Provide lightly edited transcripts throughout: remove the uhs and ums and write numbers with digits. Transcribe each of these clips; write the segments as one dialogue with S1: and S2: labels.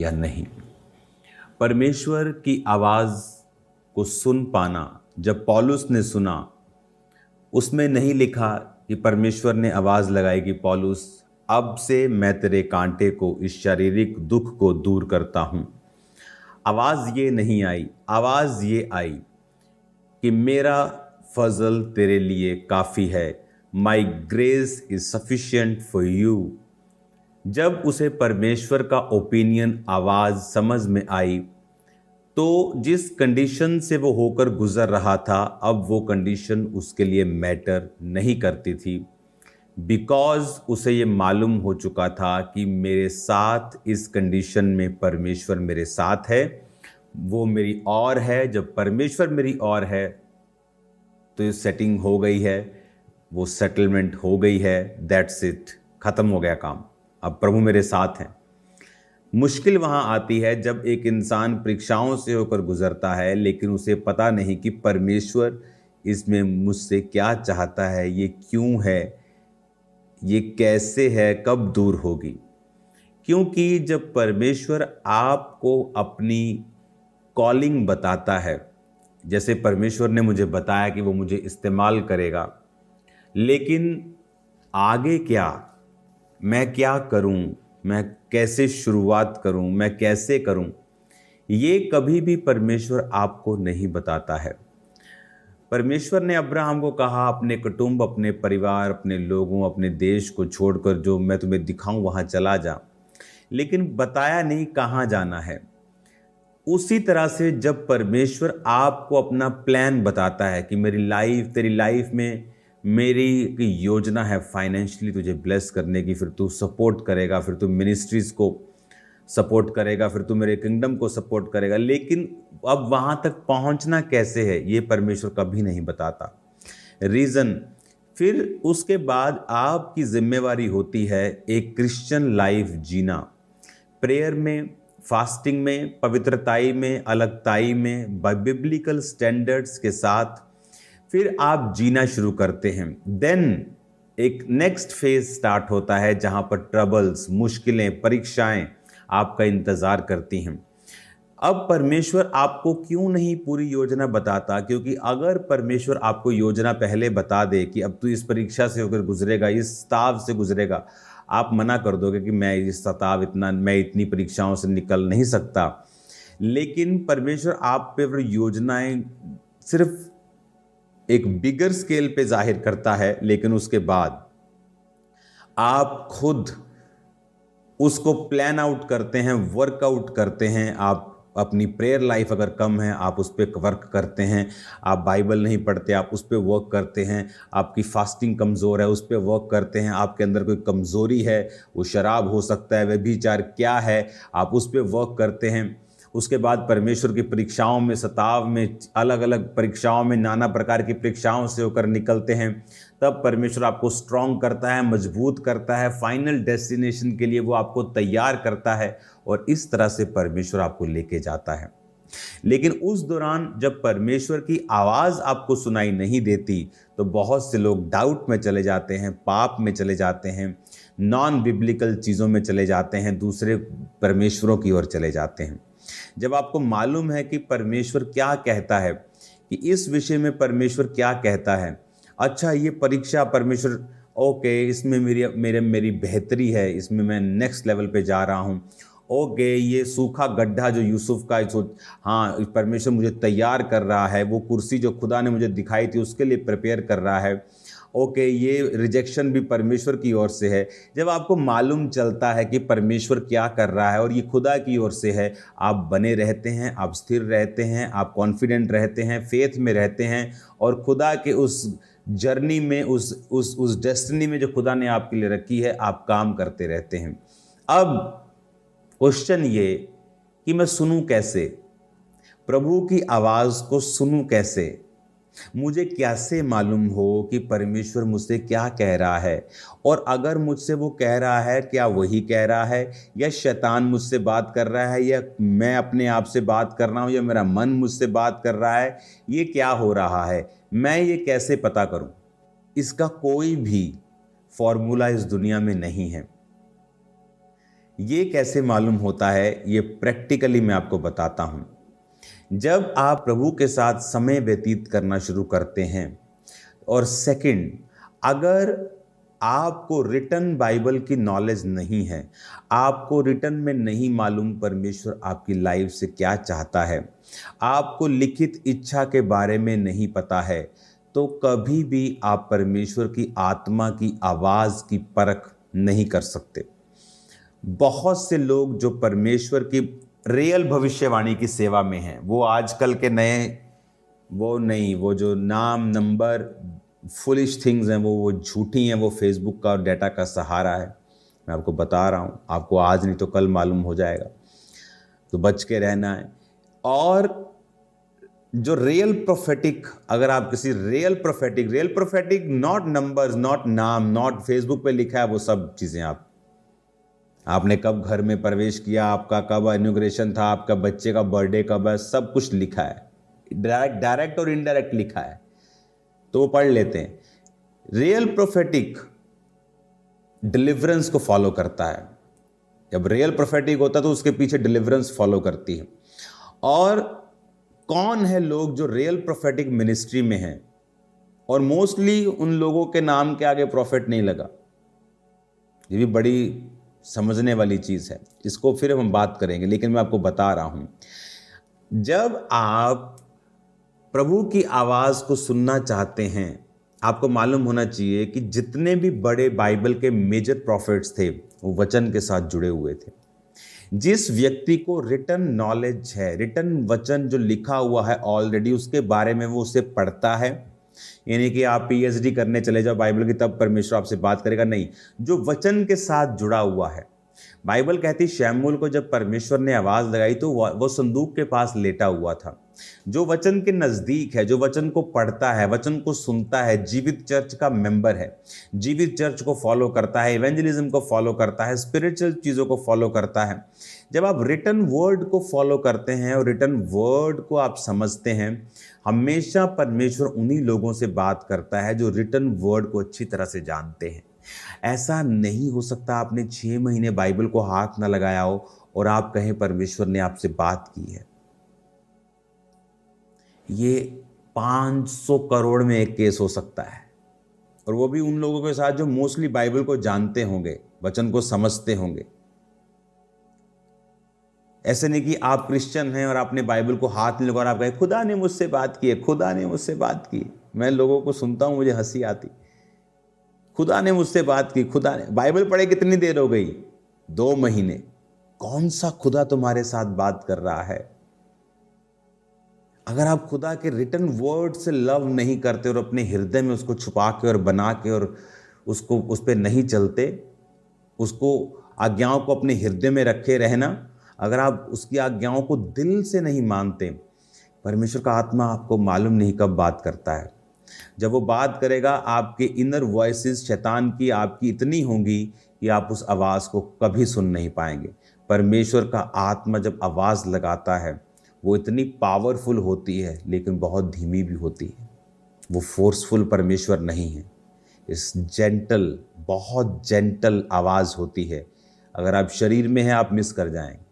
S1: या नहीं। परमेश्वर की आवाज़ को सुन पाना, जब पौलुस ने सुना, उसमें नहीं लिखा कि परमेश्वर ने आवाज़ लगाई कि पौलुस अब से मैं तेरे कांटे को, इस शारीरिक दुख को दूर करता हूँ। आवाज़ ये नहीं आई, आवाज़ ये आई कि मेरा फजल तेरे लिए काफ़ी है, माई grace is sufficient for you. जब उसे परमेश्वर का ओपिनियन, आवाज़ समझ में आई, तो जिस कंडीशन से वो होकर गुजर रहा था, अब वो कंडीशन उसके लिए मैटर नहीं करती थी, बिकॉज उसे ये मालूम हो चुका था कि मेरे साथ इस कंडीशन में परमेश्वर मेरे साथ है, वो मेरी और है। जब परमेश्वर मेरी और है तो ये सेटिंग हो गई है, वो सेटलमेंट हो गई है, दैट्स इट, ख़त्म हो गया काम, अब प्रभु मेरे साथ हैं। मुश्किल वहाँ आती है जब एक इंसान परीक्षाओं से होकर गुजरता है, लेकिन उसे पता नहीं कि परमेश्वर इसमें मुझसे क्या चाहता है, ये क्यों है, ये कैसे है, कब दूर होगी। क्योंकि जब परमेश्वर आपको अपनी कॉलिंग बताता है, जैसे परमेश्वर ने मुझे बताया कि वो मुझे इस्तेमाल करेगा, लेकिन आगे क्या, मैं क्या करूं, मैं कैसे शुरुआत करूं, मैं कैसे करूं, ये कभी भी परमेश्वर आपको नहीं बताता है। परमेश्वर ने अब्राहम को कहा अपने कुटुंब, अपने परिवार, अपने लोगों, अपने देश को छोड़कर जो मैं तुम्हें दिखाऊं वहां चला जा, लेकिन बताया नहीं कहां जाना है। उसी तरह से जब परमेश्वर आपको अपना प्लान बताता है कि मेरी लाइफ, तेरी लाइफ में मेरी एक योजना है फाइनेंशियली तुझे ब्लेस करने की, फिर तू सपोर्ट करेगा, फिर तू मिनिस्ट्रीज को सपोर्ट करेगा, फिर तू मेरे किंगडम को सपोर्ट करेगा, लेकिन अब वहां तक पहुंचना कैसे है ये परमेश्वर कभी नहीं बताता। रीज़न, फिर उसके बाद आपकी जिम्मेवारी होती है एक क्रिश्चियन लाइफ जीना, प्रेयर में, फास्टिंग में, पवित्रताई में, अलगताई में, बिब्लिकल स्टैंडर्ड्स के साथ फिर आप जीना शुरू करते हैं। देन एक नेक्स्ट फेज स्टार्ट होता है जहां पर ट्रबल्स, मुश्किलें, परीक्षाएं आपका इंतजार करती हैं। अब परमेश्वर आपको क्यों नहीं पूरी योजना बताता? क्योंकि अगर परमेश्वर आपको योजना पहले बता दे कि अब तू इस परीक्षा से होकर गुजरेगा, इस स्ताव से गुजरेगा, आप मना कर दोगे कि मैं इस स्ताव, मैं इतनी परीक्षाओं से निकल नहीं सकता। लेकिन परमेश्वर आप पे योजनाएं सिर्फ एक बिगर स्केल पे जाहिर करता है, लेकिन उसके बाद आप खुद उसको प्लान आउट करते हैं, वर्कआउट करते हैं। आप अपनी प्रेयर लाइफ अगर कम है, आप उस पर वर्क करते हैं। आप बाइबल नहीं पढ़ते, आप उस पर वर्क करते हैं। आपकी फास्टिंग कमज़ोर है, उस पर वर्क करते हैं। आपके अंदर कोई कमज़ोरी है, वो शराब हो सकता है, व्यभिचार क्या है, आप उस पर वर्क करते हैं। उसके बाद परमेश्वर की परीक्षाओं में, सताव में, अलग अलग परीक्षाओं में, नाना प्रकार की परीक्षाओं से होकर निकलते हैं। तब परमेश्वर आपको स्ट्रॉन्ग करता है, मजबूत करता है, फाइनल डेस्टिनेशन के लिए वो आपको तैयार करता है, और इस तरह से परमेश्वर आपको लेके जाता है। लेकिन उस दौरान जब परमेश्वर की आवाज़ आपको सुनाई नहीं देती, तो बहुत से लोग डाउट में चले जाते हैं, पाप में चले जाते हैं, नॉन बिब्लिकल चीज़ों में चले जाते हैं, दूसरे परमेश्वरों की ओर चले जाते हैं। जब आपको मालूम है कि परमेश्वर क्या कहता है, कि इस विषय में परमेश्वर क्या कहता है, अच्छा ये परीक्षा परमेश्वर, ओके इसमें मेरी बेहतरी है, इसमें मैं नेक्स्ट लेवल पे जा रहा हूँ, ओके ये सूखा गड्ढा जो यूसुफ का, हाँ परमेश्वर मुझे तैयार कर रहा है, वो कुर्सी जो खुदा ने मुझे दिखाई थी उसके लिए प्रिपेयर कर रहा है, ओके ये रिजेक्शन भी परमेश्वर की ओर से है। जब आपको मालूम चलता है कि परमेश्वर क्या कर रहा है और ये खुदा की ओर से है, आप बने रहते हैं, आप स्थिर रहते हैं, आप कॉन्फिडेंट रहते हैं, फेथ में रहते हैं, और खुदा के उस जर्नी में, उस डेस्टिनी में जो खुदा ने आपके लिए रखी है, आप काम करते रहते हैं। अब क्वेश्चन ये कि मैं सुनूं कैसे, प्रभु की आवाज़ को सुनूं कैसे, मुझे कैसे मालूम हो कि परमेश्वर मुझसे क्या कह रहा है, और अगर मुझसे वो कह रहा है, क्या वही कह रहा है, या शैतान मुझसे बात कर रहा है, या मैं अपने आप से बात कर रहा हूँ, या मेरा मन मुझसे बात कर रहा है, ये क्या हो रहा है, मैं ये कैसे पता करूं? इसका कोई भी फॉर्मूला इस दुनिया में नहीं है। ये कैसे मालूम होता है, ये प्रैक्टिकली मैं आपको बताता हूँ। जब आप प्रभु के साथ समय व्यतीत करना शुरू करते हैं, और सेकंड, अगर आपको रिटन बाइबल की नॉलेज नहीं है, आपको रिटन में नहीं मालूम परमेश्वर आपकी लाइफ से क्या चाहता है, आपको लिखित इच्छा के बारे में नहीं पता है, तो कभी भी आप परमेश्वर की आत्मा की आवाज़ की परख नहीं कर सकते। बहुत से लोग जो परमेश्वर की रियल भविष्यवाणी की सेवा में हैं, वो आजकल के नए वो जो नाम नंबर फुलिश थिंग्स हैं, वो झूठी हैं, वो फेसबुक का और डाटा का सहारा है। मैं आपको बता रहा हूँ, आपको आज नहीं तो कल मालूम हो जाएगा, तो बच के रहना है। और जो रियल प्रोफेटिक, अगर आप किसी real prophetic not numbers, not नाम, नॉट फेसबुक पे लिखा है वो सब चीज़ें, आपने कब घर में प्रवेश किया, आपका कब इनॉग्रेशन था, आपका बच्चे का बर्थडे कब है, सब कुछ लिखा है, डायरेक्ट और इनडायरेक्ट लिखा है, तो वो पढ़ लेते हैं। रियल प्रोफेटिक डिलीवरेंस को फॉलो करता है। जब रियल प्रोफेटिक होता है तो उसके पीछे डिलीवरेंस फॉलो करती है। और कौन है लोग जो रियल प्रोफेटिक मिनिस्ट्री में हैं, और मोस्टली उन लोगों के नाम के आगे प्रॉफिट नहीं लगा। ये भी बड़ी समझने वाली चीज़ है, इसको फिर हम बात करेंगे, लेकिन मैं आपको बता रहा हूं, जब आप प्रभु की आवाज़ को सुनना चाहते हैं, आपको मालूम होना चाहिए कि जितने भी बड़े बाइबल के मेजर प्रॉफिट्स थे वो वचन के साथ जुड़े हुए थे। जिस व्यक्ति को रिटन नॉलेज है, रिटन वचन जो लिखा हुआ है ऑलरेडी, उसके बारे में वो उसे पढ़ता है। यानी कि आप पीएचडी करने चले जाओ बाइबल की, तब परमेश्वर आपसे बात करेगा, नहीं, जो वचन के साथ जुड़ा हुआ है। बाइबल कहती शमूएल को जब परमेश्वर ने आवाज़ लगाई तो वो संदूक के पास लेटा हुआ था। जो वचन के नज़दीक है, जो वचन को पढ़ता है, वचन को सुनता है, जीवित चर्च का मेंबर है, जीवित चर्च को फॉलो करता है, इवेंजलिज्म को फॉलो करता है, स्पिरिचुअल चीज़ों को फॉलो करता है। जब आप रिटन वर्ड को फॉलो करते हैं और रिटन वर्ड को आप समझते हैं, हमेशा परमेश्वर उन्हीं लोगों से बात करता है जो रिटन वर्ड को अच्छी तरह से जानते हैं। ऐसा नहीं हो सकता आपने 6 महीने बाइबल को हाथ ना लगाया हो और आप कहें परमेश्वर ने आपसे बात की है। ये 500 करोड़ में एक केस हो सकता है, और वो भी उन लोगों के साथ जो मोस्टली बाइबल को जानते होंगे, वचन को समझते होंगे। ऐसे नहीं कि आप क्रिश्चियन हैं और आपने बाइबल को हाथ नहीं लगा और आप कहे खुदा ने मुझसे बात की है, खुदा ने मुझसे बात की। मैं लोगों को सुनता हूं, मुझे हंसी आती, खुदा ने मुझसे बात की, खुदा ने। बाइबल पढ़े कितनी देर हो गई? 2 महीने। कौन सा खुदा तुम्हारे साथ बात कर रहा है? अगर आप खुदा के रिटन वर्ड से लव नहीं करते और अपने हृदय में उसको छुपा के और बना के और उसको उस पर नहीं चलते, उसको आज्ञाओं को अपने हृदय में रखे रहना, अगर आप उसकी आज्ञाओं को दिल से नहीं मानते, परमेश्वर का आत्मा आपको मालूम नहीं कब बात करता है। जब वो बात करेगा, आपके इनर वॉइसेस शैतान की आपकी इतनी होंगी कि आप उस आवाज़ को कभी सुन नहीं पाएंगे। परमेश्वर का आत्मा जब आवाज़ लगाता है, वो इतनी पावरफुल होती है लेकिन बहुत धीमी भी होती है। वो फोर्सफुल परमेश्वर नहीं है, इस जेंटल, बहुत जेंटल आवाज़ होती है। अगर आप शरीर में हैं, आप मिस कर जाएंगे।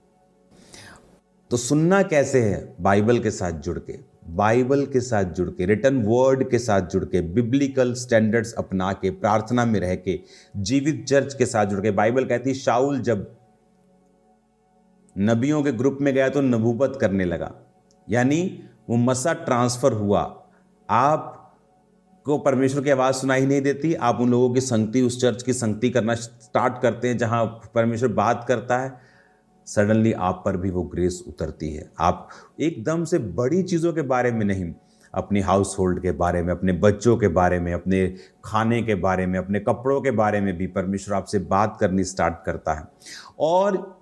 S1: तो सुनना कैसे है? बाइबल के साथ जुड़ के, बाइबल के साथ जुड़ के, रिटन वर्ड के साथ जुड़ के, बिब्लिकल स्टैंडर्ड्स अपना के, प्रार्थना में रह के, जीवित चर्च के साथ जुड़ के। बाइबल कहती है शाऊल जब नबियों के ग्रुप में गया तो नबूवत करने लगा, यानी वो मसा ट्रांसफर हुआ। आपको परमेश्वर की आवाज़ सुनाई नहीं देती, आप उन लोगों की संगति, उस चर्च की संगति करना स्टार्ट करते हैं जहां परमेश्वर बात करता है। सडनली आप पर भी वो ग्रेस उतरती है। आप एकदम से बड़ी चीज़ों के बारे में नहीं, अपनी हाउस होल्ड के बारे में, अपने बच्चों के बारे में, अपने खाने के बारे में, अपने कपड़ों के बारे में भी परमेश्वर आपसे बात करनी स्टार्ट करता है। और